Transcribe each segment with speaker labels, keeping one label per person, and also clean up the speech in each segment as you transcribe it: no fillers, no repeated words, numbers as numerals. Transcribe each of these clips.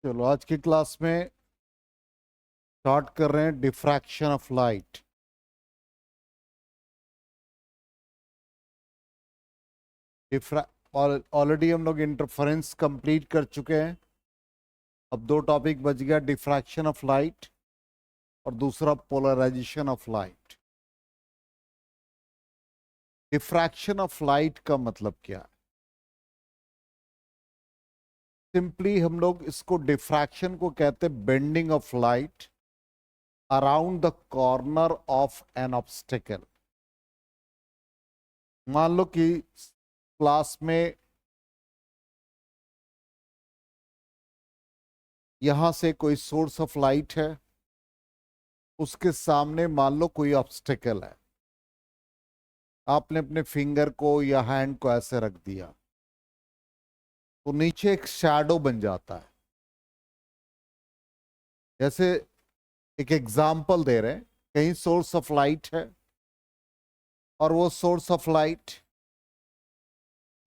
Speaker 1: चलो आज की क्लास में स्टार्ट कर रहे हैं डिफ्रैक्शन ऑफ लाइट। ऑलरेडी हम लोग इंटरफेरेंस कंप्लीट कर चुके हैं। अब दो टॉपिक बच गया, डिफ्रैक्शन ऑफ लाइट और दूसरा polarisation of light. Diffraction of light का मतलब क्या है? सिंपली हम लोग इसको डिफ्रैक्शन को कहते हैं bending of light around the corner of an obstacle. मान लो कि क्लास में यहां से कोई सोर्स ऑफ लाइट है, उसके सामने मान लो कोई ऑब्स्टिकल है। आपने अपने फिंगर को या हैंड को ऐसे रख दिया तो नीचे एक शैडो बन जाता है। जैसे एक एग्जाम्पल दे रहे हैं, कहीं सोर्स ऑफ लाइट है और वो सोर्स ऑफ लाइट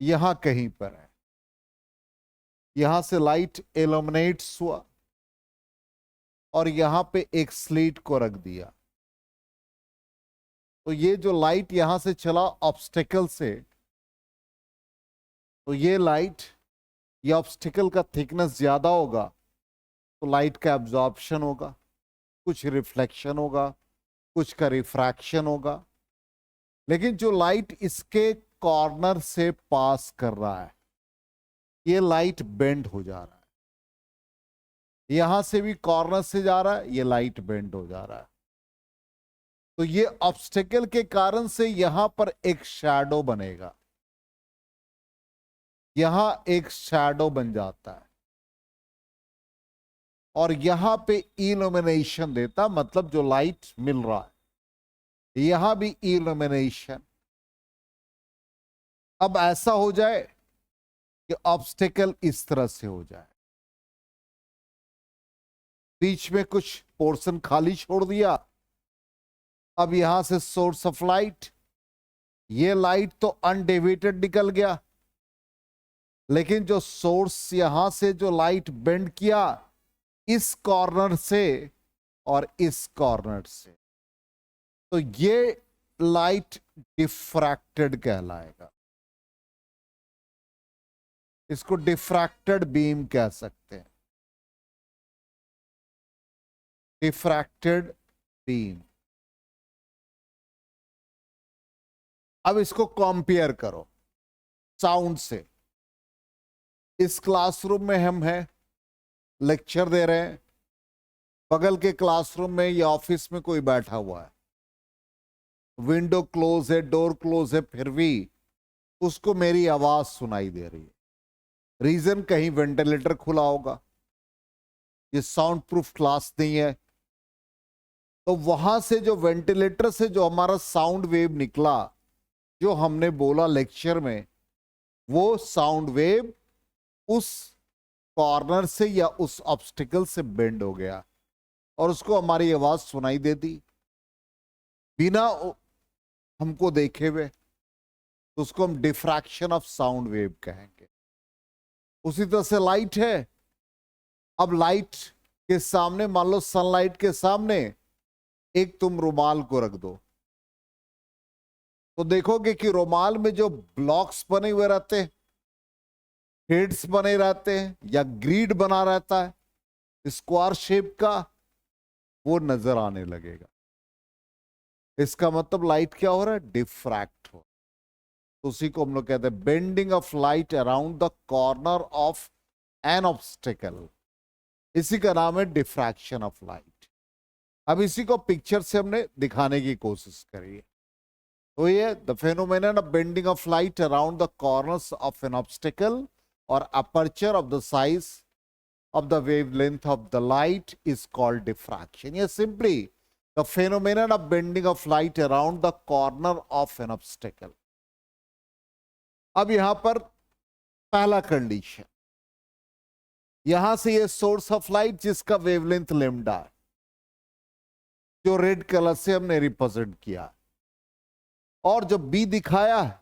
Speaker 1: यहां कहीं पर है। यहां से लाइट इल्यूमिनेट्स हुआ और यहां पे एक स्लीट को रख दिया, तो ये जो लाइट यहां से चला ऑब्स्टिकल से, तो ये लाइट, ये ऑब्स्टिकल का थिकनेस ज्यादा होगा तो लाइट का एब्जॉर्प्शन होगा, कुछ रिफ्लेक्शन होगा, कुछ का रिफ्रैक्शन होगा। लेकिन जो लाइट इसके कॉर्नर से पास कर रहा है, ये लाइट बेंड हो जा रहा है। यहां से भी कॉर्नर से जा रहा है, ये लाइट बेंड हो जा रहा है। तो ये ऑब्स्टिकल के कारण से यहां पर एक शैडो बनेगा, यहां एक शैडो बन जाता है और यहां पे इल्यूमिनेशन देता, मतलब जो लाइट मिल रहा है यहां भी इल्यूमिनेशन। अब ऐसा हो जाए कि ऑब्स्टिकल इस तरह से हो जाए, बीच में कुछ पोर्शन खाली छोड़ दिया। अब यहां से सोर्स ऑफ लाइट, ये लाइट तो अनडिविडेड निकल गया, लेकिन जो सोर्स यहां से जो लाइट बेंड किया इस कॉर्नर से और इस कॉर्नर से, तो ये लाइट डिफ्रैक्टेड कहलाएगा। इसको डिफ्रैक्टेड बीम कह सकते हैं, डिफ्रैक्टेड बीम। अब इसको कंपेयर करो साउंड से। इस क्लासरूम में हम हैं, लेक्चर दे रहे हैं, बगल के क्लासरूम में या ऑफिस में कोई बैठा हुआ है, विंडो क्लोज है, डोर क्लोज है, फिर भी उसको मेरी आवाज सुनाई दे रही है। रीजन, कहीं वेंटिलेटर खुला होगा, ये साउंड प्रूफ क्लास नहीं है, तो वहां से जो वेंटिलेटर से जो हमारा साउंड वेव निकला, जो हमने बोला लेक्चर में, वो साउंड वेव उस कॉर्नर से या उस ऑब्स्टिकल से बेंड हो गया और उसको हमारी आवाज सुनाई दे दी बिना हमको देखे हुए, तो उसको हम डिफ्रैक्शन ऑफ साउंड वेव कहेंगे। उसी तरह से लाइट है। अब लाइट के सामने, मान लो सनलाइट के सामने एक तुम रुमाल को रख दो, तो देखोगे कि रुमाल में जो ब्लॉक्स बने हुए रहते हैं, हेड्स बने रहते हैं या ग्रिड बना रहता है स्क्वायर शेप का, वो नजर आने लगेगा। इसका मतलब लाइट क्या हो रहा है? डिफ्रैक्ट हो। तो उसी को हम लोग कहते हैं bending of light around the corner of an obstacle. इसी का नाम है डिफ्रैक्शन ऑफ लाइट। अब इसी को पिक्चर से हमने दिखाने की कोशिश करी है। तो ये the phenomenon of bending of light around the corners of an obstacle or aperture of the size of the wavelength of the light is called diffraction. Yes, simply the phenomenon of bending of light around the corner of an obstacle. अब यहां पर पहला condition, यहां से ये source of light जिसका wavelength lambda है, जो रेड कलर से हमने रिप्रेजेंट किया, और जो बी दिखाया है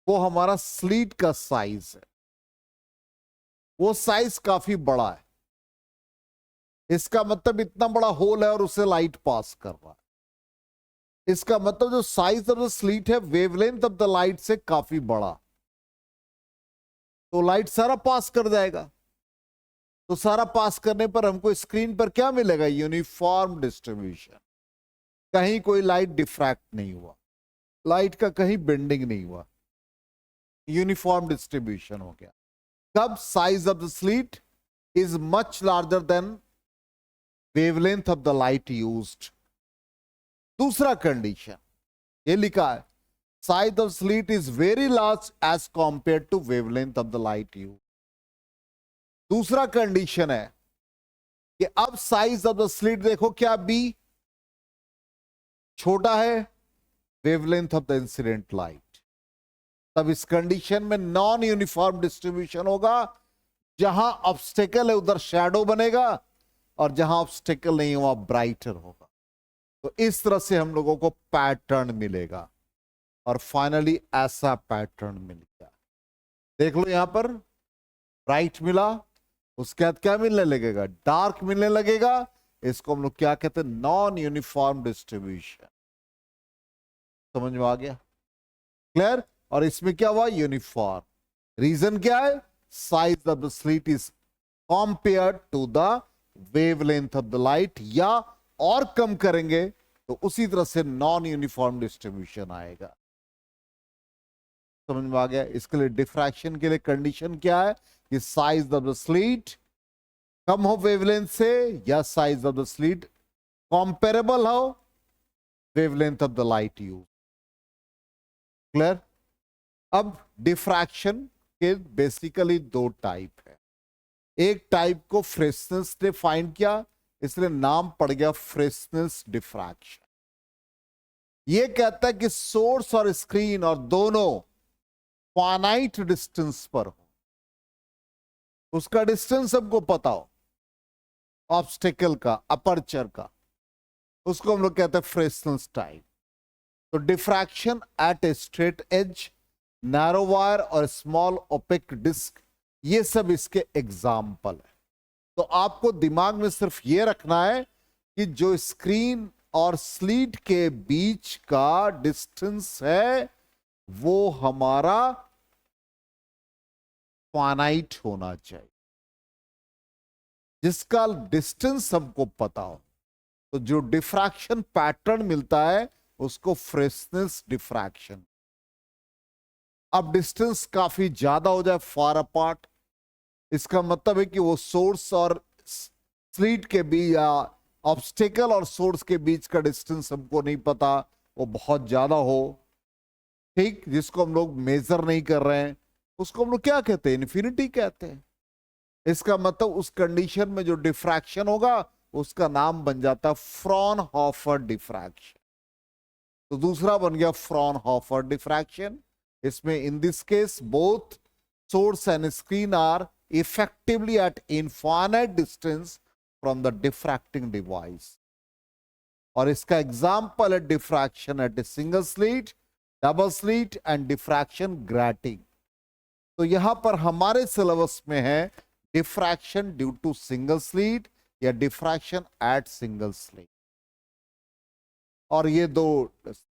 Speaker 1: वो हमारा स्लीट का साइज है। वो साइज काफी बड़ा है, इसका मतलब इतना बड़ा होल है और उसे लाइट पास कर रहा है। इसका मतलब जो साइज ऑफ द स्लीट है वेवलेंथ ऑफ द लाइट से काफी बड़ा, तो लाइट सारा पास कर जाएगा। तो सारा पास करने पर हमको स्क्रीन पर क्या मिलेगा? Uniform distribution. कहीं कोई लाइट डिफ्रैक्ट नहीं हुआ, लाइट का कहीं बेंडिंग नहीं हुआ, यूनिफॉर्म डिस्ट्रीब्यूशन हो गया। कब? Size of the slit is much larger than wavelength of the light used. दूसरा कंडीशन ये लिखा है, size of slit is very large as compare to wavelength of the light use. दूसरा कंडीशन है कि अब साइज ऑफ द स्लीट देखो क्या बी छोटा है wavelength of the incident light, तब इस कंडीशन में नॉन यूनिफॉर्म डिस्ट्रीब्यूशन होगा। जहां ऑब्स्टेकल है उधर शैडो बनेगा और जहां ऑब्स्टेकल नहीं है वहां ब्राइटर होगा। तो इस तरह से हम लोगों को पैटर्न मिलेगा और फाइनली ऐसा पैटर्न मिल गया। देख लो यहां पर ब्राइट मिला, उसके बाद क्या मिलने लगेगा? डार्क मिलने लगेगा। इसको हम लोग क्या कहते हैं? Non uniform distribution. समझ में आ गया? क्लियर? और इसमें क्या हुआ? यूनिफॉर्म। रीजन क्या है? Size of the slit is compare to the wavelength of the light, या और कम करेंगे तो उसी तरह से नॉन यूनिफॉर्म डिस्ट्रीब्यूशन आएगा। समझ में आ गया? इसके लिए डिफ्रैक्शन के लिए कंडीशन क्या है कि साइज ऑफ द स्लीट कम हो वेवलेंथ से, या size of the slit comparable हो wavelength of the light used. Clear? अब डिफ्रैक्शन के बेसिकली दो टाइप है। एक टाइप को फ्रेस्नेल्स ने फाइंड किया, इसलिए नाम पड़ गया फ्रेस्नेल्स डिफ्रैक्शन। यह कहता है कि सोर्स और स्क्रीन और दोनों फाइनाइट डिस्टेंस पर हो, उसका डिस्टेंस हमको पता हो, ऑब्स्टेकल का, अपर्चर का, उसको हम लोग कहते हैं फ्रेस्नेल्स टाइप। तो diffraction at a straight edge, narrow wire और स्मॉल ओपेक डिस्क, ये सब इसके एग्जाम्पल है। तो आपको दिमाग में सिर्फ ये रखना है कि जो स्क्रीन और स्लीट के बीच का डिस्टेंस है वो हमारा फाइनाइट होना चाहिए। जिसका डिस्टेंस हमको पता हो तो जो डिफ्रैक्शन पैटर्न मिलता है उसको फ्रेस्नेल्स डिफ्रैक्शन। अब डिस्टेंस काफी ज्यादा हो जाए, फार अपार्ट, इसका मतलब है कि वो सोर्स और स्लीट के बीच या ऑब्स्टेकल और सोर्स के बीच का डिस्टेंस हमको नहीं पता, वो बहुत ज्यादा हो, ठीक, जिसको हम लोग मेजर नहीं कर रहे हैं, उसको हम लोग क्या कहते हैं? इन्फिनिटी कहते हैं। इसका मतलब उस कंडीशन में जो डिफ्रैक्शन होगा उसका नाम बन जाता है फ्रॉनहोफर डिफ्रैक्शन। तो दूसरा बन गया फ्रॉनहोफर डिफ्रैक्शन। इसमें in this case both source and screen are effectively at infinite distance from the diffracting device. और इसका एग्जाम्पल है diffraction at a single slit, double slit and diffraction grating. तो यहां पर हमारे सिलेबस में है diffraction due to single slit या डिफ्रैक्शन एट सिंगल स्लीट। और ये दो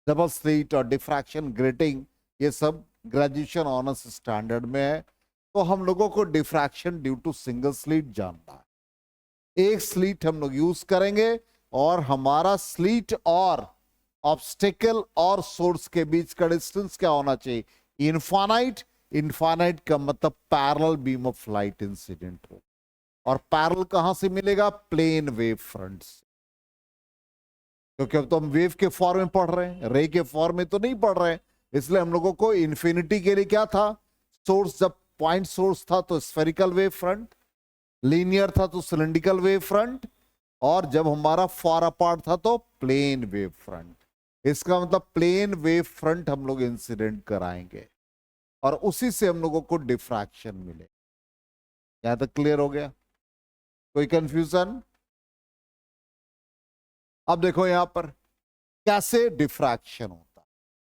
Speaker 1: डबल स्लीट और डिफ्रैक्शन ग्रेटिंग ये सब ग्रेजुएशन ऑनर्स स्टैंडर्ड में है। तो हम लोगों को diffraction due to single slit जानना है। एक स्लीट हम लोग यूज करेंगे और हमारा स्लीट और ऑब्स्टेकल और सोर्स के बीच का डिस्टेंस क्या होना चाहिए? इनफाइनाइट। इनफाइनाइट का मतलब parallel beam of light incident हो। और पैरेलल कहां से मिलेगा? प्लेन वेव फ्रंट से। क्योंकि अब तो हम वेव के फॉर्म में पढ़ रहे हैं, रे के फॉर्म में तो नहीं पढ़ रहे हैं, इसलिए हम लोगों को इन्फिनिटी के लिए क्या था? सोर्स, जब पॉइंट सोर्स था तो स्फेरिकल वेव फ्रंट, लीनियर था तो सिलिंड्रिकल वेव फ्रंट, और जब हमारा फार अपार्ट था तो प्लेन वेव फ्रंट। इसका मतलब प्लेन वेव फ्रंट हम लोग इंसिडेंट कराएंगे और उसी से हम लोगों को डिफ्रैक्शन मिले। यहां तक क्लियर हो गया? कोई कंफ्यूजन? अब देखो यहां पर कैसे डिफ्रैक्शन होता है।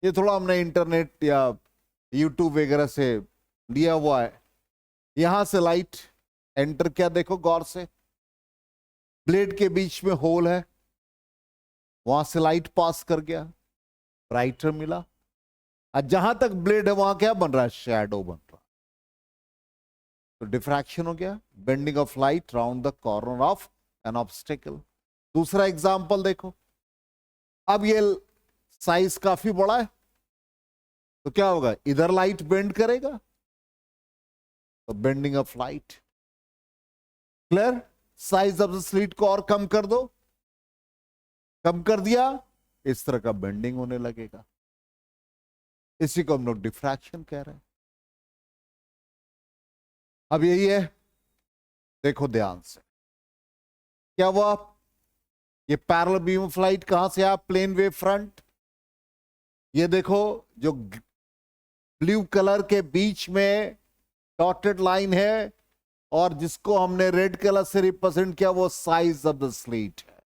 Speaker 1: ये थोड़ा हमने इंटरनेट या यूट्यूब वगैरह से लिया हुआ है। यहां से लाइट एंटर किया, देखो गौर से, ब्लेड के बीच में होल है, वहां से लाइट पास कर गया, ब्राइटर मिला, और जहां तक ब्लेड है वहां क्या बन रहा है, शैडो बन रहा है। तो डिफ्रैक्शन हो गया, bending of light round the corner of N obstacle. दूसरा एग्जांपल देखो, अब ये साइज काफी बड़ा है, तो क्या होगा, इधर लाइट बेंड करेगा, तो bending of light. Clear? Size of the slit को और कम कर दो, कम कर दिया, इस तरह का बेंडिंग होने लगेगा। इसी को हम लोग डिफ्रैक्शन कह रहे हैं। अब यही है, देखो ध्यान से, क्या हुआ, ये पैरेलल बीम ऑफ लाइट कहां से आया, प्लेन वेव फ्रंट। ये देखो जो ब्लू कलर के बीच में डॉटेड लाइन है और जिसको हमने रेड कलर से रिप्रेजेंट किया, वो साइज ऑफ द स्लीट है।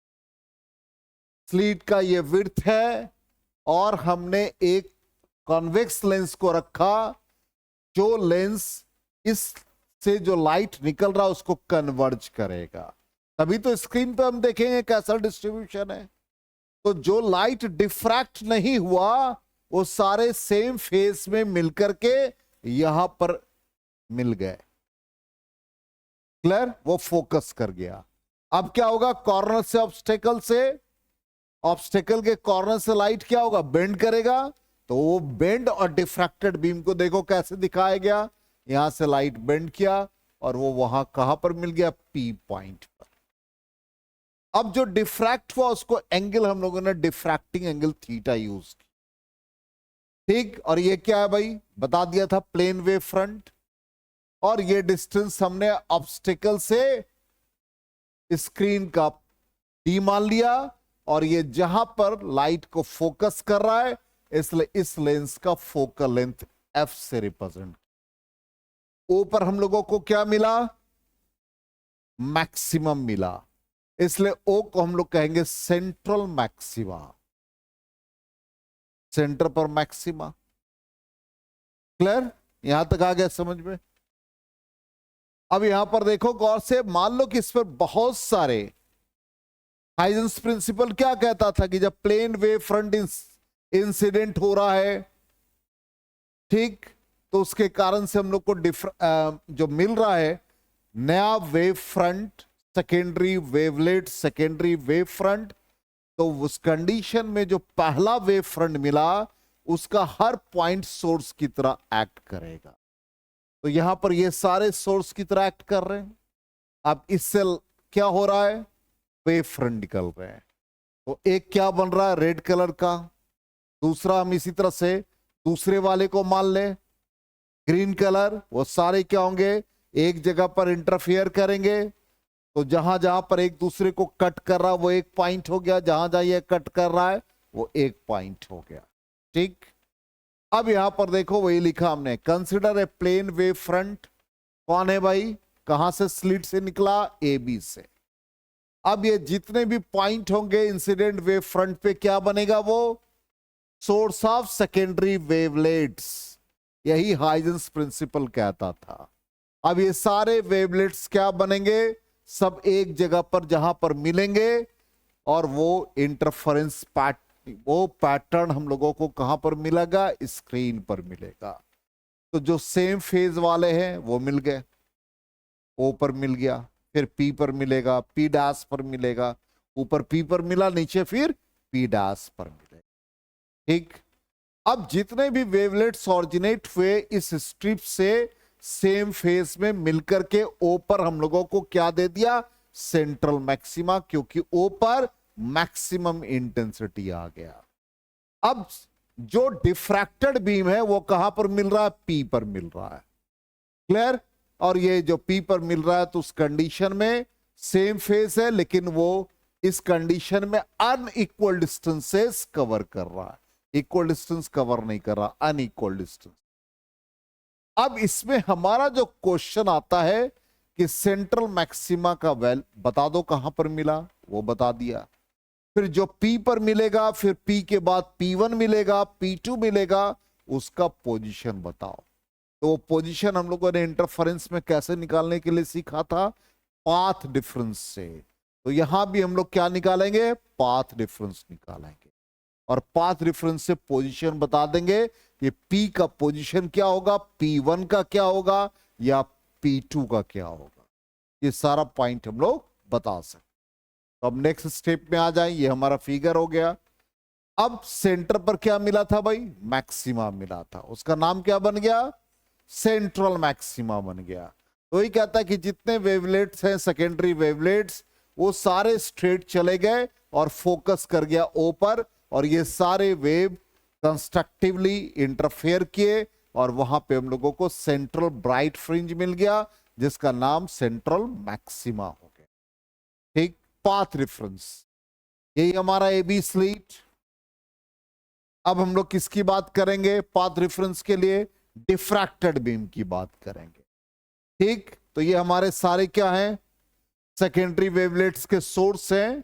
Speaker 1: स्लीट का ये विड्थ है और हमने एक कॉन्वेक्स लेंस को रखा, जो लेंस इस से जो लाइट निकल रहा है उसको कन्वर्ज करेगा। तभी तो स्क्रीन पे हम देखेंगे कैसा डिस्ट्रीब्यूशन है। तो जो लाइट डिफ्रैक्ट नहीं हुआ वो सारे सेम फेज में मिलकर के यहां पर मिल गए। क्लियर? वो फोकस कर गया। अब क्या होगा, कॉर्नर से ऑब्स्टेकल के कॉर्नर से लाइट क्या होगा, बेंड करेगा। तो वो बेंड और डिफ्रैक्टेड बीम को देखो कैसे दिखाया गया, यहां से लाइट बेंड किया और वो वहां कहां पर मिल गया, पी पॉइंट पर। अब जो डिफ्रैक्ट हुआ उसको एंगल हम लोगों ने डिफ्रैक्टिंग एंगल थीटा यूज किया। ठीक, और ये क्या है भाई, बता दिया था, प्लेन वेव फ्रंट। और ये डिस्टेंस हमने ऑब्स्टिकल से स्क्रीन का डी मान लिया, और ये जहां पर लाइट को फोकस कर रहा है, इसलिए इस लेंस का फोकल लेंथ एफ से रिप्रेजेंट। ओ पर हम लोगों को क्या मिला, मैक्सिमम मिला, इसलिए ओ को हम लोग कहेंगे सेंट्रल मैक्सिमा, सेंटर पर मैक्सिमा। क्लियर? यहां तक आ गया समझ में? अब यहां पर देखो गौर से, मान लो कि इस पर बहुत सारे, हाइजेंस प्रिंसिपल क्या कहता था कि जब प्लेन वेव फ्रंट इंसिडेंट हो रहा है, ठीक, तो उसके कारण से हम लोग को जो मिल रहा है नया wave front, secondary wavelet, secondary wave front. तो उस कंडीशन में जो पहला वेव फ्रंट मिला उसका हर पॉइंट सोर्स की तरह एक्ट करेगा। तो यहां पर ये सारे सोर्स की तरह एक्ट कर रहे हैं। अब इससे क्या हो रहा है, वेव फ्रंट निकल रहे हैं। तो एक क्या बन रहा है, रेड कलर का, दूसरा हम इसी तरह से दूसरे वाले को मान लें ग्रीन कलर। वो सारे क्या होंगे, एक जगह पर इंटरफेयर करेंगे। तो जहां जहां पर एक दूसरे को कट कर रहा है वो एक पॉइंट हो गया, जहां जहां ये कट कर रहा है वो एक पॉइंट हो गया। ठीक, अब यहां पर देखो वही लिखा हमने, consider a plane wave front. कौन है भाई, कहां से स्लिट से निकला, ए बी से। अब ये जितने भी पॉइंट होंगे इंसिडेंट वेव फ्रंट पे क्या बनेगा, वो सोर्स ऑफ सेकेंडरी वेवलेट्स। यही हाइजेंस प्रिंसिपल कहता था। अब ये सारे वेवलेट्स क्या बनेंगे, सब एक जगह पर जहां पर मिलेंगे, और वो इंटरफेरेंस वो पैटर्न हम लोगों को कहां पर मिलेगा, स्क्रीन पर मिलेगा। तो जो सेम फेज वाले हैं वो मिल गए, ओ पर मिल गया, फिर पी पर मिलेगा, पी डैश पर मिलेगा, ऊपर पी पर मिला, नीचे फिर पी डैश पर मिलेगा। ठीक, अब जितने भी वेवलेट्स ऑरिजिनेट हुए इस स्ट्रिप से सेम फेज में मिलकर के ओ पर हम लोगों को क्या दे दिया, सेंट्रल मैक्सिमा, क्योंकि ओ पर मैक्सिमम इंटेंसिटी आ गया। अब जो डिफ्रैक्टेड बीम है वो कहां पर मिल रहा है, पी पर मिल रहा है। क्लियर? और ये जो पी पर मिल रहा है तो उस कंडीशन में सेम फेज है, लेकिन वो इस कंडीशन में अनइक्वल डिस्टेंसेस कवर कर रहा है, इक्वल डिस्टेंस कवर नहीं कर रहा, अनइक्वल डिस्टेंस। अब इसमें हमारा जो क्वेश्चन आता है कि सेंट्रल मैक्सिमा का वैल्यू बता दो कहां पर मिला, वो बता दिया। फिर जो P पर मिलेगा, फिर P के बाद P1 मिलेगा, P2 मिलेगा, उसका पोजीशन बताओ। तो वो पोजीशन हम लोगों ने इंटरफेरेंस में कैसे निकालने के लिए सीखा था, पाथ डिफरेंस से। तो यहां भी हम लोग क्या निकालेंगे, पाथ डिफरेंस निकालेंगे और पाथ डिफरेंस से पोजीशन बता देंगे कि P का पोजीशन क्या होगा, P1 का क्या होगा या P2 का क्या होगा। ये सारा पॉइंट हम लोग बता सकते। तो अब नेक्स्ट स्टेप में आ जाए, ये हमारा फिगर हो गया। अब सेंटर पर क्या मिला था भाई, मैक्सिमा मिला था, उसका नाम क्या बन गया, सेंट्रल मैक्सिमा बन गया। तो ये कहता है कि जितने वेवलेट्स हैं सेकेंडरी वेवलेट्स, वो सारे स्ट्रेट चले गए और फोकस कर गया ओ पर, और ये सारे वेव कंस्ट्रक्टिवली इंटरफेयर किए और वहां पे हम लोगों को सेंट्रल ब्राइट फ्रिंज मिल गया जिसका नाम सेंट्रल मैक्सिमा हो गया। ठीक, पाथ रेफरेंस, यही हमारा एबी स्लिट। अब हम लोग किसकी बात करेंगे पाथ रेफरेंस के लिए, डिफ्रैक्टेड बीम की बात करेंगे। ठीक, तो ये हमारे सारे क्या हैं, सेकेंडरी वेवलेट्स के सोर्स हैं।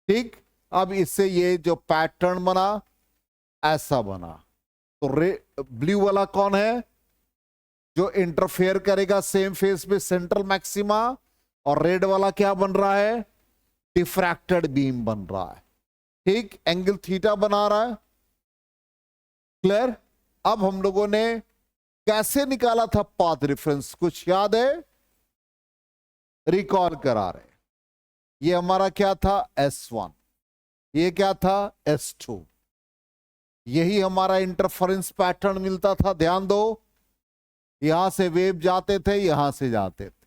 Speaker 1: ठीक, अब इससे ये जो पैटर्न बना ऐसा बना, तो ब्लू वाला कौन है, जो इंटरफेयर करेगा सेम फेस पे सेंट्रल मैक्सिमा, और रेड वाला क्या बन रहा है, डिफ्रैक्टेड बीम बन रहा है। ठीक, एंगल थीटा बना रहा है। क्लियर। अब हम लोगों ने कैसे निकाला था पाथ रेफरेंस, कुछ याद है, रिकॉल करा रहे। ये हमारा क्या था S1, ये क्या था S2, यही हमारा इंटरफेरेंस पैटर्न मिलता था। ध्यान दो, यहां से वेव जाते थे, यहां से जाते थे।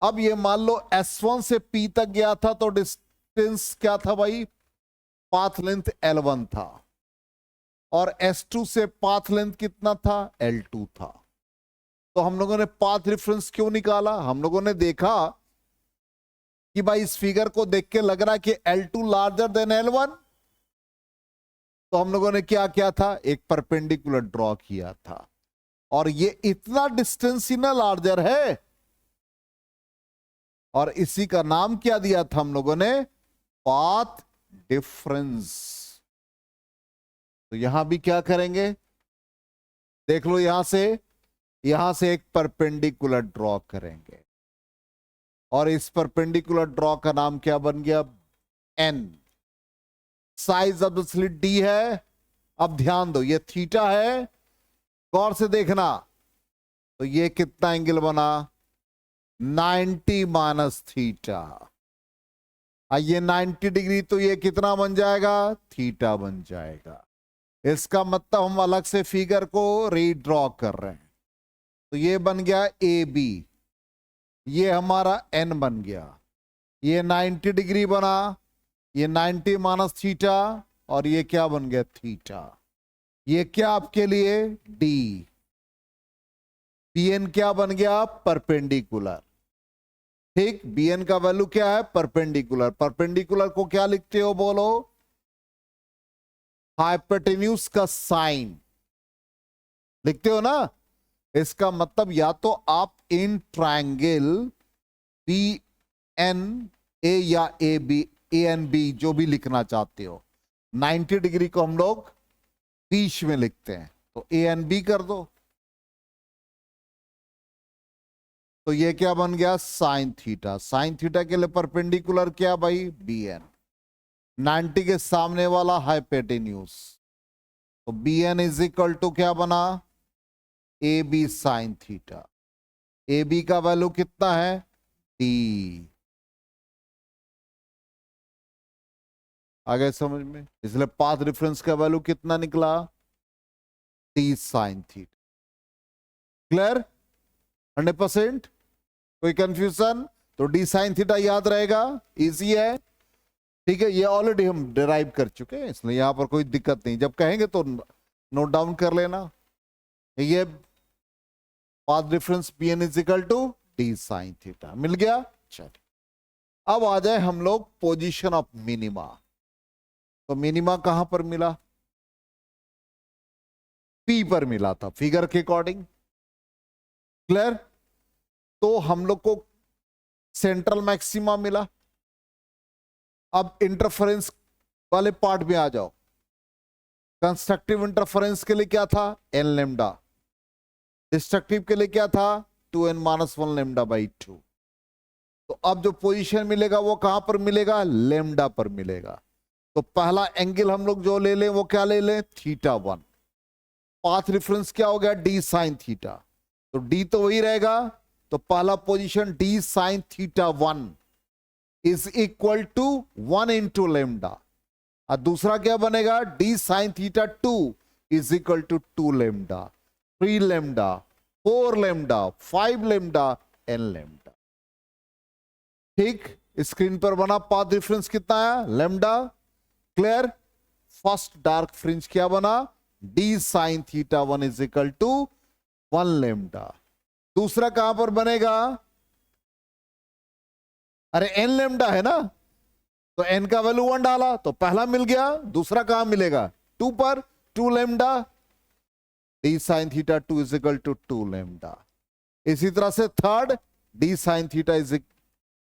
Speaker 1: अब ये मान लो S1 से P तक गया था, तो डिस्टेंस क्या था भाई, पाथ लेंथ L1 था, और S2 से पाथ लेंथ कितना था, L2 था। तो हम लोगों ने पाथ रेफरेंस क्यों निकाला, हम लोगों ने देखा कि भाई इस फिगर को देख के लग रहा है कि L2 लार्जर देन L1, तो हम लोगों ने क्या किया था, एक परपेंडिकुलर ड्रॉ किया था, और ये इतना डिस्टेंस ही ना लार्जर है, और इसी का नाम क्या दिया था हम लोगों ने, पाथ डिफरेंस। तो यहां भी क्या करेंगे, देख लो, यहां से एक परपेंडिकुलर ड्रॉ करेंगे, और इस परपेंडिकुलर ड्रॉ का नाम क्या बन गया, N। Size of the slit D है। अब ध्यान दो, ये थीटा है, गौर से देखना, तो ये कितना एंगल बना, 90 माइनस थीटा। ये 90 डिग्री, तो ये कितना बन जाएगा, थीटा बन जाएगा। इसका मतलब हम अलग से फिगर को रीड्रॉ कर रहे हैं, तो ये बन गया AB, ये हमारा N बन गया, ये 90 डिग्री बना, ये 90 माइनस थीटा, और ये क्या बन गया, थीटा। ये क्या आपके लिए, D। BN क्या बन गया, परपेंडिकुलर। ठीक, BN का वैल्यू क्या है, परपेंडिकुलर। परपेंडिकुलर को क्या लिखते हो, बोलो, हाइपोटेन्यूज का साइन लिखते हो ना। इसका मतलब या तो आप इन ट्रायंगल BNA या ANB जो भी लिखना चाहते हो, 90 डिग्री को हम लोग बीच में लिखते हैं, तो ANB कर दो, तो ये क्या बन गया, साइन थीटा। साइन थीटा के लिए परपेंडिकुलर क्या भाई, BN। 90 के सामने वाला हाइपोटेन्यूज, तो BN इज इक्वल टू क्या बना, AB साइन थीटा। AB का वैल्यू कितना है, D। आ गए समझ में, इसलिए पाथ रेफरेंस का वैल्यू कितना निकला, D साइन थीटा। क्लियर, 100%। कोई कंफ्यूजन, तो D साइन थीटा याद रहेगा, इजी है। ठीक है, ये ऑलरेडी हम डिराइव कर चुके हैं, इसलिए यहां पर कोई दिक्कत नहीं, जब कहेंगे तो नोट डाउन कर लेना। ये path difference BN is equal to D sine theta मिल गया। चलिए अब आ जाए हम लोग पोजीशन ऑफ मिनिमा। तो मिनिमा कहां पर मिला, P पर मिला था फिगर के अकॉर्डिंग। क्लियर, तो हम लोग को सेंट्रल मैक्सिमा मिला। अब इंटरफेरेंस वाले पार्ट में आ जाओ। कंस्ट्रक्टिव इंटरफेरेंस के लिए क्या था, N लेमडा। डिस्ट्रक्टिव के लिए क्या था, 2N-1 लेमडा बाई 2। तो अब जो पोजीशन मिलेगा वो कहां पर मिलेगा, लेमडा पर मिलेगा। तो पहला एंगल हम लोग जो ले लें वो क्या ले लें, θ1। पाथ रेफरेंस क्या हो गया, d sin थीटा। तो d तो वही रहेगा, तो पहला position d sin θ1 is equal to 1 into lambda, और दूसरा क्या बनेगा, d sin θ2 is equal to 2 lambda, 3 lambda, 4 lambda, 5 lambda, n lambda. ठीक, स्क्रीन पर बना पाथ डिफरेंस कितना है, lambda. Clear. First dark fringe क्या बना, d sin θ1 is equal to 1 lambda. दूसरा कहां पर बनेगा, अरे n लेमडा है ना, तो n का वैल्यू 1 डाला तो पहला मिल गया, दूसरा कहां मिलेगा 2 पर, 2 lambda, d sin θ2 is equal to 2 lambda. इसी तरह से third d sin θ is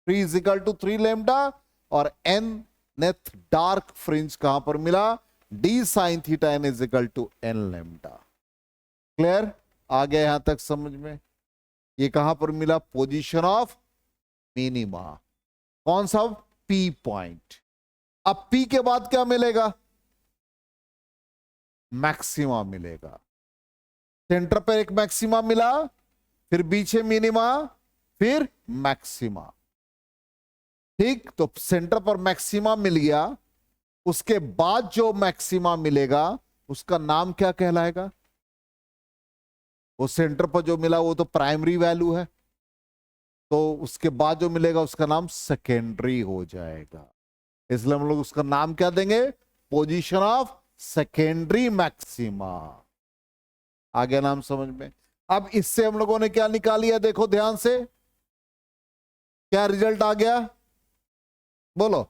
Speaker 1: 3 is equal to 3 lambda, और n नेथ डार्क फ्रिंज कहां पर मिला, d sin θn is equal to n lambda. Clear, आ गया यहां तक समझ में। ये कहां पर मिला, पोजीशन ऑफ मिनिमा, कौन सा, P पॉइंट। अब P के बाद क्या मिलेगा, मैक्सिमा मिलेगा। सेंटर पर एक मैक्सिमा मिला, फिर बीच मिनिमा, फिर मैक्सिमा। ठीक, तो सेंटर पर मैक्सिमा मिल गया, उसके बाद जो मैक्सिमा मिलेगा उसका नाम क्या कहलाएगा, वो सेंटर पर जो मिला वो तो प्राइमरी वैल्यू है, तो उसके बाद जो मिलेगा उसका नाम सेकेंडरी हो जाएगा। इसलिए हम लोग उसका नाम क्या देंगे, पोजीशन ऑफ सेकेंडरी मैक्सिमा। आगे नाम समझ में। अब इससे हम लोगों ने क्या निकाल लिया, देखो ध्यान से, क्या रिजल्ट आ गया, बोलो।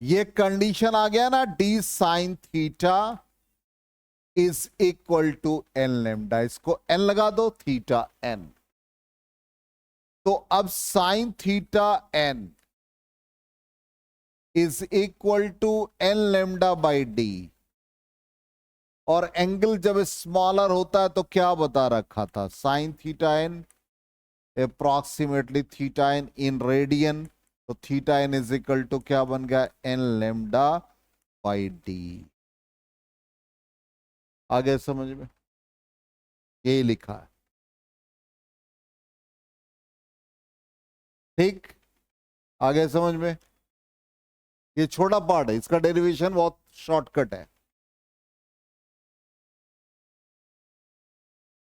Speaker 1: ये कंडीशन आ गया ना, d sin theta is equal to n lambda, इसको n लगा दो, थीटा n। तो अब sin theta n is equal to n lambda by D, और एंगल जब स्मॉलर होता है तो क्या बता रखा था, sin theta n approximately theta n इन रेडियन, तो theta n is equal to क्या बन गया, n लेमडा बाई डी। आगे समझ में, यही लिखा है। ठीक, आगे समझ में। ये छोटा पार्ट है, इसका डेरिवेशन बहुत शॉर्टकट है।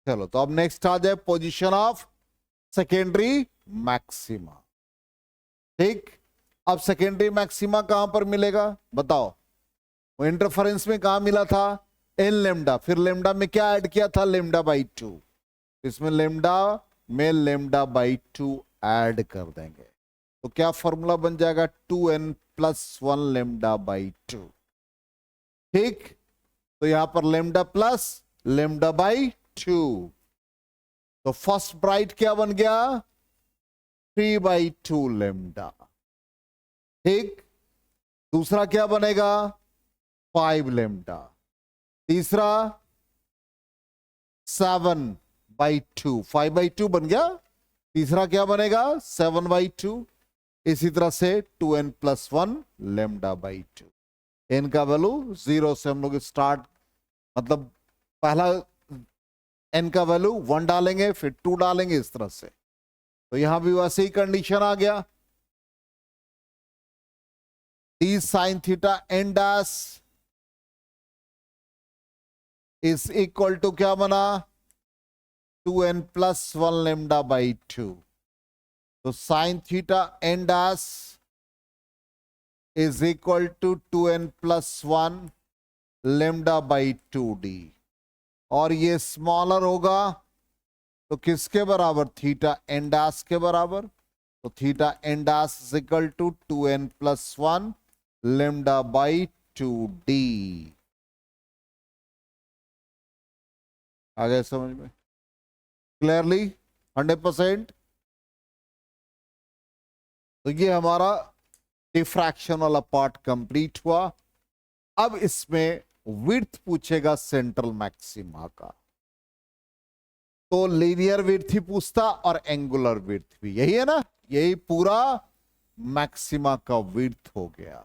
Speaker 1: चलो, तो अब नेक्स्ट आ जाए पोजीशन ऑफ सेकेंडरी मैक्सिमा। ठीक, अब सेकेंडरी मैक्सिमा कहां पर मिलेगा बताओ, वो इंटरफेरेंस में कहां मिला था, एन लेमडा, फिर लेमडा में क्या ऐड किया था, लेमडा बाई 2, इसमें लेमडा में लेमडा बाई 2 ऐड कर देंगे, तो क्या फॉर्मूला बन जाएगा, 2n प्लस 1 लेमडा बाई 2। ठीक, तो यहां पर लेमडा प्लस लेमडा बाई 2, तो फर्स्ट ब्राइट क्या बन गया, 3/2 लेमडा। ठीक, दूसरा क्या बनेगा, 5 लेमडा, तीसरा 7/2, 5/2 बन गया, तीसरा क्या बनेगा 7/2। इसी तरह से 2n plus 1 lambda by 2। n का वैल्यू 0 से हम लोग स्टार्ट, मतलब पहला n का वैल्यू 1 डालेंगे, फिर 2 डालेंगे, इस तरह से। तो यहां भी वैसे ही कंडीशन आ गया, d sin theta n dash is equal to क्या बना, 2n प्लस 1 लेमडा बाई 2। तो sin theta n dash is equal to 2n plus 1 lambda by 2d, और ये स्मॉलर होगा तो किसके बराबर, थीटा एन डैश के बराबर। तो theta N dash is equal to 2n plus 1 lambda by 2d। आ गए समझ में क्लियरली 100%। तो ये हमारा डिफ्रैक्शन वाला पार्ट कंप्लीट हुआ। अब इसमें विड्थ पूछेगा सेंट्रल मैक्सिमा का। तो लीनियर विड्थ ही पूछता और एंगुलर विड्थ भी, यही है ना, यही पूरा मैक्सिमा का विड्थ हो गया।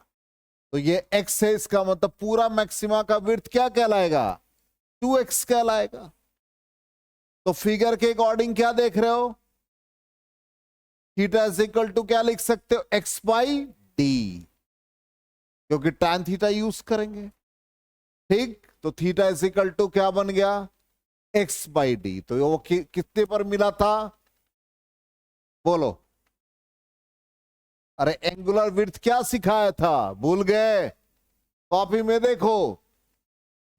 Speaker 1: तो ये x है, इसका मतलब पूरा मैक्सिमा का विड्थ क्या कहलाएगा, 2x कहलाएगा। तो फिगर के अकॉर्डिंग क्या देख रहे हो, थीटा इज इक्वल टू क्या लिख सकते हो, x बाई डी, क्योंकि tan थीटा यूज करेंगे। ठीक, तो थीटा इज इक्वल टू क्या बन गया, x बाई डी। तो वो कितने पर मिला था, बोलो। अरे एंगुलर विड्थ क्या सिखाया था, भूल गए, कॉपी में देखो,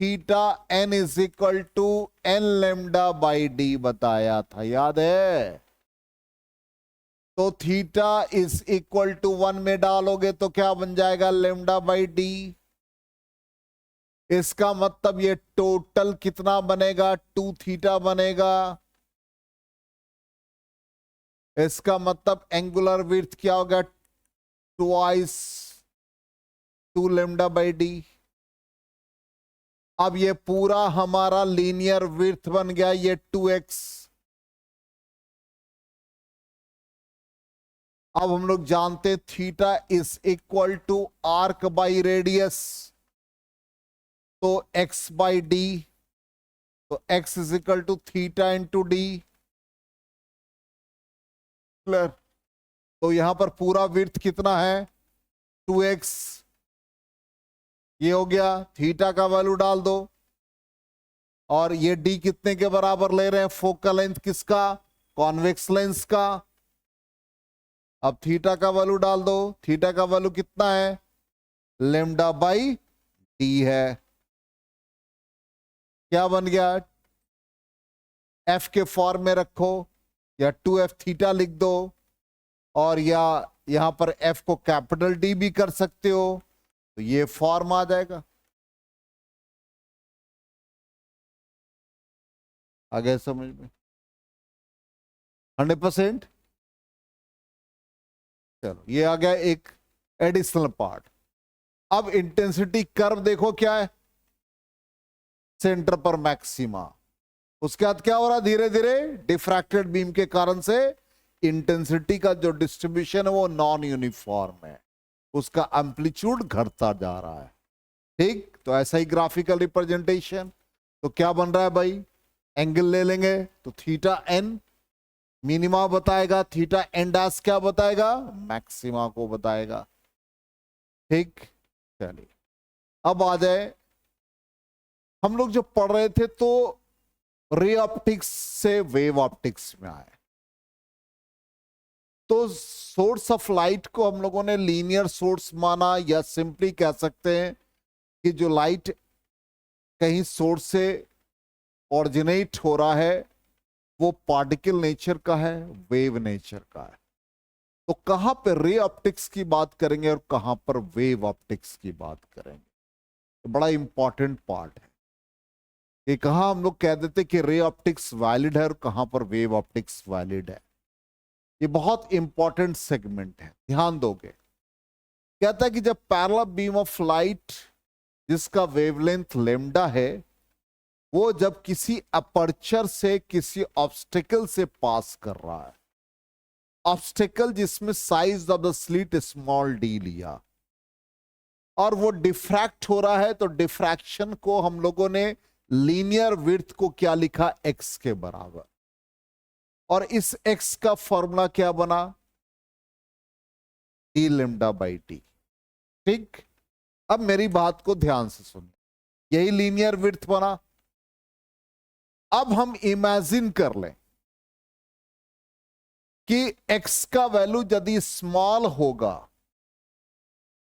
Speaker 1: theta n is equal to n lambda by d बताया था, याद है। तो थीटा इज इक्वल टू 1 में डालोगे तो क्या बन जाएगा, लेमडा बाई डी। इसका मतलब ये टोटल कितना बनेगा, 2 थीटा बनेगा। इसका मतलब एंगुलर विड्थ क्या होगा, ट्वाइस 2 लेमडा बाई डी। अब ये पूरा हमारा लीनियर विड्थ बन गया, ये 2x। अब हम लोग जानते theta is equal to arc by radius, तो x बाई डी, तो x is equal to theta into d. Clear. तो यहां पर पूरा विड्थ कितना है, 2x। ये हो गया, थीटा का वैल्यू डाल दो, और ये d कितने के बराबर ले रहे हैं, फोकल लेंथ किसका, कॉन्वेक्स लेंस का। अब थीटा का वैल्यू डाल दो, थीटा का वैल्यू कितना है, लेमडा बाई डी है। क्या बन गया, f के फॉर्म में रखो, या 2f थीटा लिख दो, और या यहां पर f को कैपिटल D भी कर सकते हो, तो ये फॉर्म आ जाएगा। आ गया समझ में, 100%। चलो ये आ गया एक एडिशनल पार्ट। अब इंटेंसिटी कर्व देखो क्या है, सेंटर पर मैक्सिमा, उसके बाद क्या हो रहा है, धीरे धीरे डिफ्रैक्टेड बीम के कारण से इंटेंसिटी का जो डिस्ट्रीब्यूशन है वो नॉन यूनिफॉर्म है, उसका एम्पलीट्यूड घटता जा रहा है। ठीक, तो ऐसा ही ग्राफिकल रिप्रेजेंटेशन। तो क्या बन रहा है भाई, एंगल ले लेंगे तो थीटा एन मिनिमा बताएगा, थीटा एन डैश क्या बताएगा, मैक्सिमा को बताएगा। ठीक, चलिए अब आ जाए, हम लोग जो पढ़ रहे थे तो रे ऑप्टिक्स से वेव ऑप्टिक्स में आए। तो सोर्स ऑफ लाइट को हम लोगों ने लीनियर सोर्स माना, या सिंपली कह सकते हैं कि जो लाइट कहीं सोर्स से ऑरिजिनेट हो रहा है वो पार्टिकल नेचर का है, वेव नेचर का है। तो कहां पर रे ऑप्टिक्स की बात करेंगे और कहां पर वेव ऑप्टिक्स की बात करेंगे, तो बड़ा इंपॉर्टेंट पार्ट है कि कहां हम लोग कह देते कि रे ऑप्टिक्स वैलिड है और कहां पर वेव ऑप्टिक्स वैलिड है। ये बहुत इंपॉर्टेंट सेगमेंट है, ध्यान दोगे। कहता है कि जब पैरेलल बीम ऑफ लाइट जिसका वेवलेंथ लेमडा है, वो जब किसी अपर्चर से किसी ऑब्स्टिकल से पास कर रहा है, ऑब्स्टिकल जिसमें size of the slit small D लिया, और वो डिफ्रैक्ट हो रहा है, तो डिफ्रैक्शन को हम लोगों ने लीनियर विड्थ को क्या लिखा, x के बराबर। और इस x का फॉर्मूला क्या बना, d लेमडा बाई टी। ठीक, अब मेरी बात को ध्यान से सुन, यही लीनियर विड्थ बना। अब हम इमेजिन कर लें कि x का वैल्यू यदि स्मॉल होगा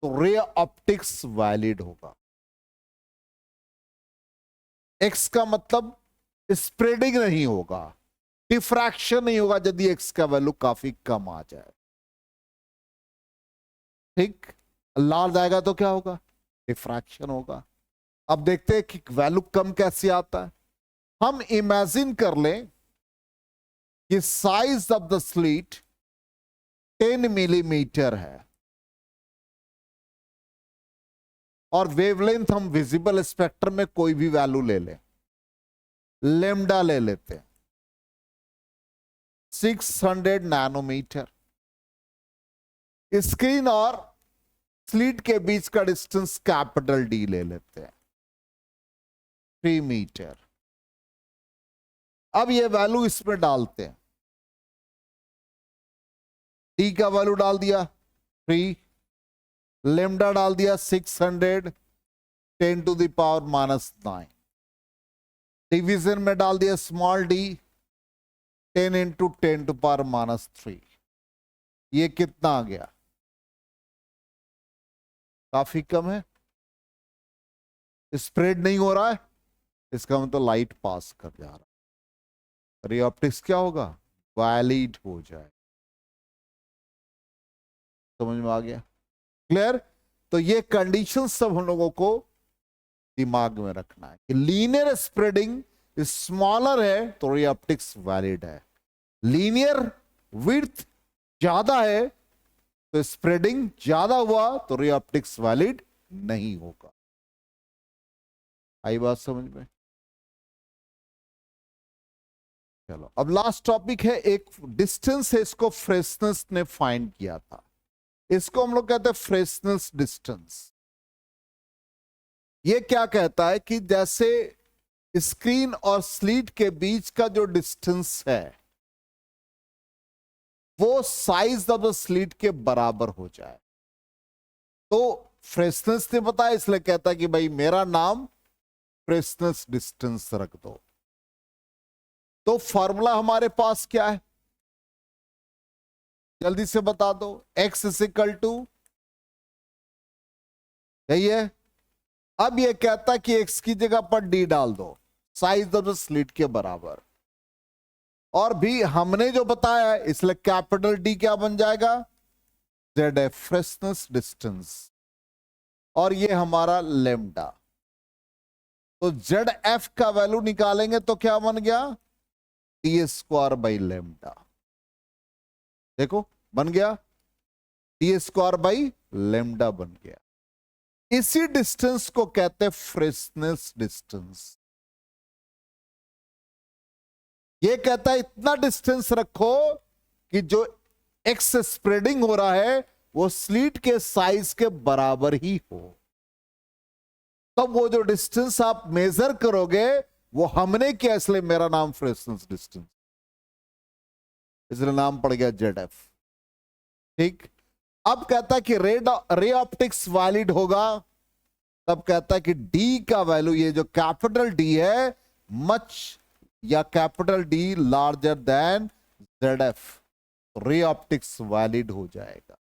Speaker 1: तो रे ऑप्टिक्स वैलिड होगा। x का मतलब स्प्रेडिंग नहीं होगा, डिफ्रैक्शन नहीं होगा यदि x का वैल्यू काफी कम आ जाए। ठीक, लाल जाएगा तो क्या होगा, डिफ्रैक्शन होगा। अब देखते हैं कि वैल्यू कम कैसे आता है। हम इमेजिन कर लें कि size of the slit 10 millimetre है, और वेवलेंथ हम विजिबल स्पेक्ट्रम में कोई भी वैल्यू ले लें, लेमडा ले लेते हैं। 600 नैनोमीटर। स्क्रीन और स्लीट के बीच का डिस्टेंस कैपिटल डी ले लेते हैं, 3 मीटर। अब ये वैल्यू इसमें डालते हैं, डी का वैल्यू डाल दिया 3, लेमडा डाल दिया 600, 10 टू द पावर -9। डिवीजन में डाल दिया small d, 10 into 10 to power -3। ये कितना आ गया? काफी कम है, स्प्रेड नहीं हो रहा है, इसका मतलब लाइट पास कर जा रहा है। रे ऑप्टिक्स क्या होगा? वैलिड हो जाए। समझ में आ गया? क्लियर? तो ये कंडीशन सब हम लोगों को दिमाग में रखना है कि लीनियर स्प्रेडिंग स्मॉलर है तो रे ऑप्टिक्स वैलिड है, लीनियर विड्थ ज्यादा है तो स्प्रेडिंग ज्यादा हुआ तो रे ऑप्टिक्स वैलिड नहीं होगा। आई बात समझ में? चलो अब लास्ट टॉपिक है, एक डिस्टेंस है, इसको फ्रेस्नेस ने फाइंड किया था। इसको हम लोग कहते हैं फ्रेस्नेस डिस्टेंस। ये क्या कहता है कि जैसे स्क्रीन और स्लीट के बीच का जो डिस्टेंस है वो साइज ऑफ द स्लीट के बराबर हो जाए। तो फ्रेस्नेस ने बताया, इसलिए कहता है कि भाई मेरा नाम फ्रेस्नेस डिस्टेंस रख दो। तो फॉर्मूला हमारे पास क्या है, जल्दी से बता दो। x इक्वल टू, यही है। अब ये कहता है कि x की जगह पर d डाल दो, साइज ऑफ द स्लिट के बराबर। और भी हमने जो बताया है, इसलिए कैपिटल D क्या बन जाएगा? ZF, फ्रेस्नेस डिस्टेंस, और ये हमारा लेमडा। तो ZF का वैल्यू निकालेंगे तो क्या बन गया? d² lambda. देखो बन गया, d² लेमडा बन गया। इसी डिस्टेंस को कहते हैं फ्रेस्नेस डिस्टेंस। ये कहता है इतना डिस्टेंस रखो कि जो एक्स स्प्रेडिंग हो रहा है वो स्लीट के साइज के बराबर ही हो। तब वो जो डिस्टेंस आप मेजर करोगे वो हमने किया, इसलिए मेरा नाम फ्रेस्नेस डिस्टेंस, इसलिए नाम पड़ गया ZF। ठीक। अब कहता है कि रे ऑप्टिक्स वैलिड होगा, तब कहता है कि D का वैल्यू, ये जो कैपिटल D है, मच या capital D larger than ZF, ray optics valid हो जाएगा।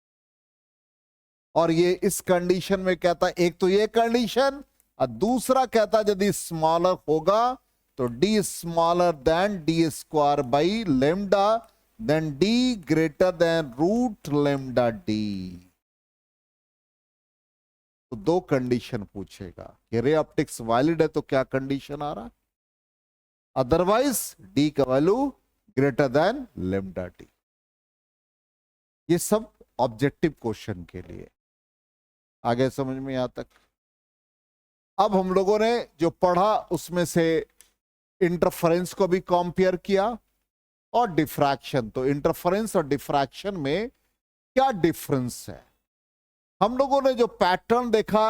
Speaker 1: और ये इस कंडीशन में कहता है, एक तो ये कंडीशन, और दूसरा कहता है यदि स्मॉलर होगा तो D smaller than d² lambda, then D greater than root lambda D। तो दो कंडीशन पूछेगा कि रे ऑप्टिक्स वैलिड है तो क्या कंडीशन आ रहा, अदरवाइज D का value greater than lambda D। ये सब ऑब्जेक्टिव क्वेश्चन के लिए। आगे समझ में यहां तक? अब हम लोगों ने जो पढ़ा उसमें से इंटरफेरेंस को भी कंपेयर किया और डिफ्रैक्शन। तो इंटरफेरेंस और डिफ्रैक्शन में क्या डिफरेंस है? हम लोगों ने जो पैटर्न देखा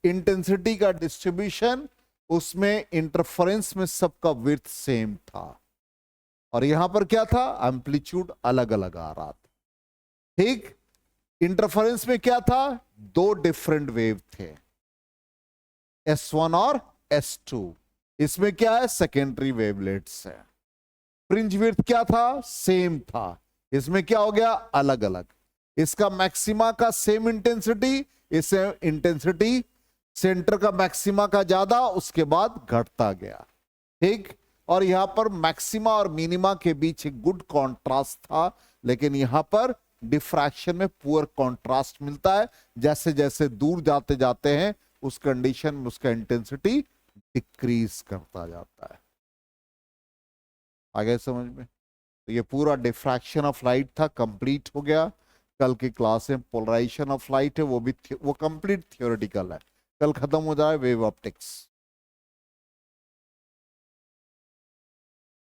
Speaker 1: इंटेंसिटी का डिस्ट्रीब्यूशन, उसमें इंटरफेरेंस में सबका विड्थ सेम था, और यहां पर क्या था? एम्पलीट्यूड अलग अलग आ रहा था। ठीक। इंटरफेरेंस में क्या था? दो डिफरेंट वेव थे, S1 और S2। इसमें क्या है? सेकेंडरी वेवलेट्स है। फ्रिंज विड्थ क्या था? सेम था। इसमें क्या हो गया? अलग अलग। इसका मैक्सिमा का सेम इंटेंसिटी, इसे इंटेंसिटी सेंटर का मैक्सिमा का ज्यादा, उसके बाद घटता गया। ठीक। और यहां पर मैक्सिमा और मिनिमा के बीच एक गुड कॉन्ट्रास्ट था, लेकिन यहां पर डिफ्रैक्शन में पुअर कॉन्ट्रास्ट मिलता है। जैसे जैसे दूर जाते जाते हैं उस कंडीशन में उसका इंटेंसिटी डिक्रीज करता जाता है। आगे समझ में? तो ये पूरा डिफ्रैक्शन ऑफ लाइट था, कंप्लीट हो गया। कल की क्लास में पोलराइजेशन ऑफ लाइट है, वो कंप्लीट थियोरेटिकल है। कल खत्म हो जाए वेव ऑप्टिक्स।